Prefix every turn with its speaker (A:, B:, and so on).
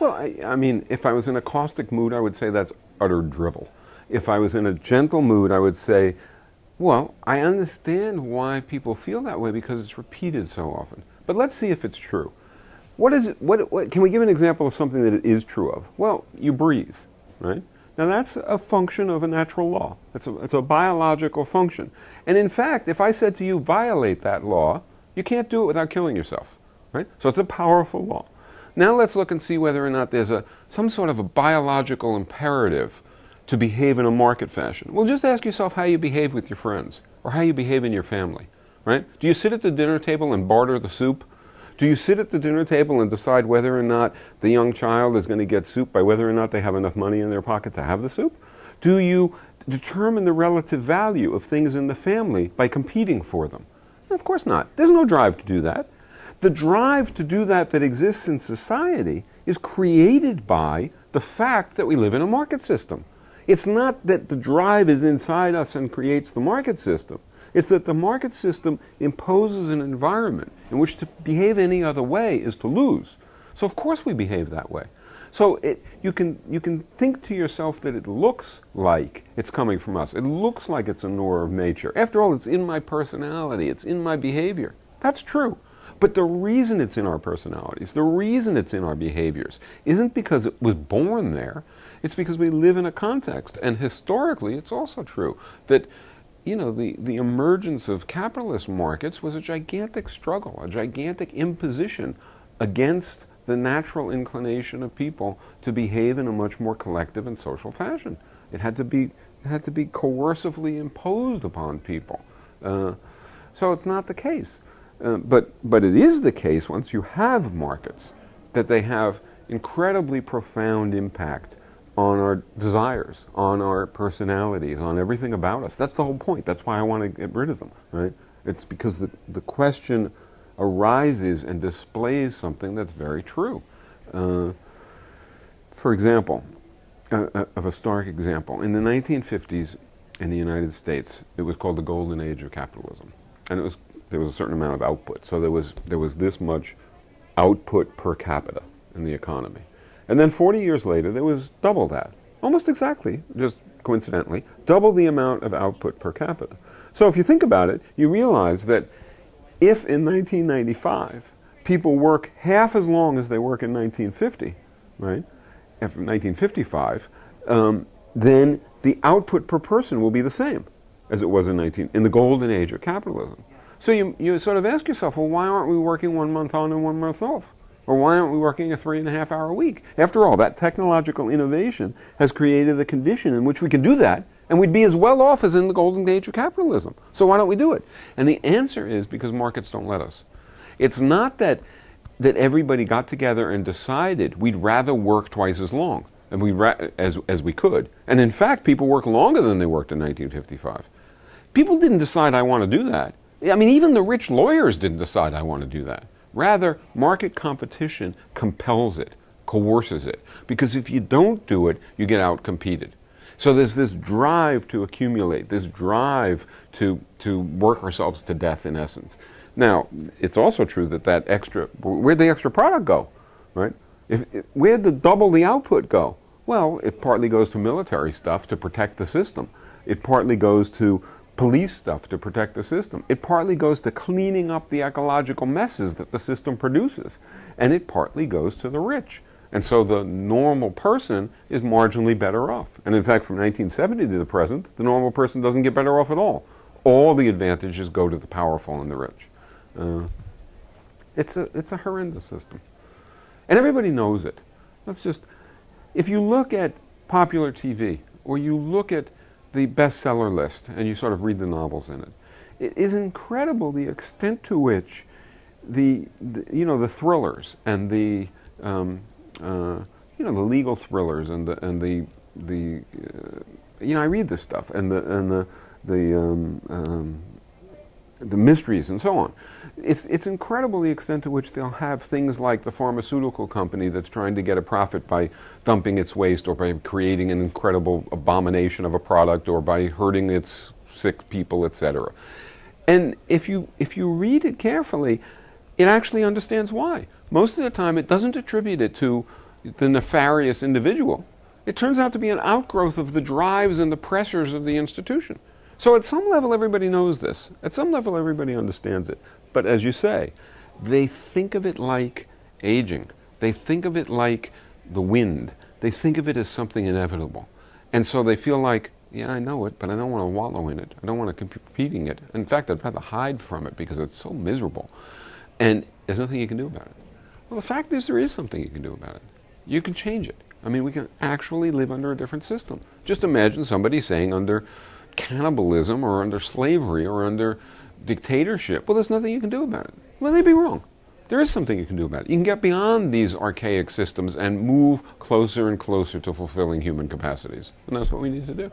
A: Well, I mean, if I was in a caustic mood, I would say that's utter drivel. If I was in a gentle mood, I would say, well, I understand why people feel that way because it's repeated so often. But let's see if it's true. What is it, what, can we give an example of something that it is true of? Well, you breathe, right? Now that's a function of a natural law. It's a biological function. And in fact, if I said to you, violate that law, you can't do it without killing yourself, right? So it's a powerful law. Now let's look and see whether or not there's some sort of a biological imperative to behave in a market fashion. Well, just ask yourself how you behave with your friends or how you behave in your family, right? Do you sit at the dinner table and barter the soup? Do you sit at the dinner table and decide whether or not the young child is going to get soup by whether or not they have enough money in their pocket to have the soup? Do you determine the relative value of things in the family by competing for them? Of course not. There's no drive to do that. The drive to do that exists in society is created by the fact that we live in a market system. It's not that the drive is inside us and creates the market system. It's that the market system imposes an environment in which to behave any other way is to lose. So of course we behave that way. So you can think to yourself that it looks like it's coming from us. It looks like it's a law of nature. After all, it's in my personality. It's in my behavior. That's true. But the reason it's in our personalities, the reason it's in our behaviors, isn't because it was born there. It's because we live in a context. And historically, it's also true that, you know, the emergence of capitalist markets was a gigantic struggle, a gigantic imposition against the natural inclination of people to behave in a much more collective and social fashion. It had to be coercively imposed upon people. So it's not the case. But it is the case, once you have markets, that they have incredibly profound impact on our desires, on our personalities, on everything about us. That's the whole point. That's why I want to get rid of them, right? It's because the question arises and displays something that's very true. For example, of a stark example, in the 1950s in the United States, it was called the golden age of capitalism. And there was a certain amount of output. So there was this much output per capita in the economy. And then 40 years later, there was double that. Almost exactly, just coincidentally, double the amount of output per capita. So if you think about it, you realize that if in 1995 people work half as long as they work in 1950, right, after 1955, then the output per person will be the same as it was in the golden age of capitalism. So you sort of ask yourself, well, why aren't we working 1 month on and 1 month off? Or why aren't we working a 3.5-hour week? After all, that technological innovation has created the condition in which we can do that, and we'd be as well off as in the golden age of capitalism. So why don't we do it? And the answer is because markets don't let us. It's not that everybody got together and decided we'd rather work twice as long as we could. And in fact, people work longer than they worked in 1955. People didn't decide, I want to do that. I mean, even the rich lawyers didn't decide, I want to do that. Rather, market competition compels it, coerces it. Because if you don't do it, you get out-competed. So there's this drive to accumulate, this drive to work ourselves to death, in essence. Now, it's also true that where'd the extra product go, right? Where'd double the output go? Well, it partly goes to military stuff to protect the system. It partly goes to police stuff to protect the system. It partly goes to cleaning up the ecological messes that the system produces. And it partly goes to the rich. And so the normal person is marginally better off. And in fact, from 1970 to the present, the normal person doesn't get better off at all. All the advantages go to the powerful and the rich. It's a horrendous system. And everybody knows it. If you look at popular TV, or you look at the bestseller list, and you sort of read the novels in it, it is incredible the extent to which the thrillers and the legal thrillers and I read this stuff and the mysteries and so on. It's incredible the extent to which they'll have things like the pharmaceutical company that's trying to get a profit by dumping its waste or by creating an incredible abomination of a product or by hurting its sick people, etc. And if you read it carefully, it actually understands why. Most of the time it doesn't attribute it to the nefarious individual. It turns out to be an outgrowth of the drives and the pressures of the institution. So at some level, everybody knows this. At some level, everybody understands it. But as you say, they think of it like aging. They think of it like the wind. They think of it as something inevitable. And so they feel like, yeah, I know it, but I don't want to wallow in it. I don't want to compete in it. In fact, I'd rather hide from it because it's so miserable. And there's nothing you can do about it. Well, the fact is there is something you can do about it. You can change it. I mean, we can actually live under a different system. Just imagine somebody saying under cannibalism or under slavery or under dictatorship, well, there's nothing you can do about it. Well, they'd be wrong. There is something you can do about it. You can get beyond these archaic systems and move closer and closer to fulfilling human capacities. And that's what we need to do.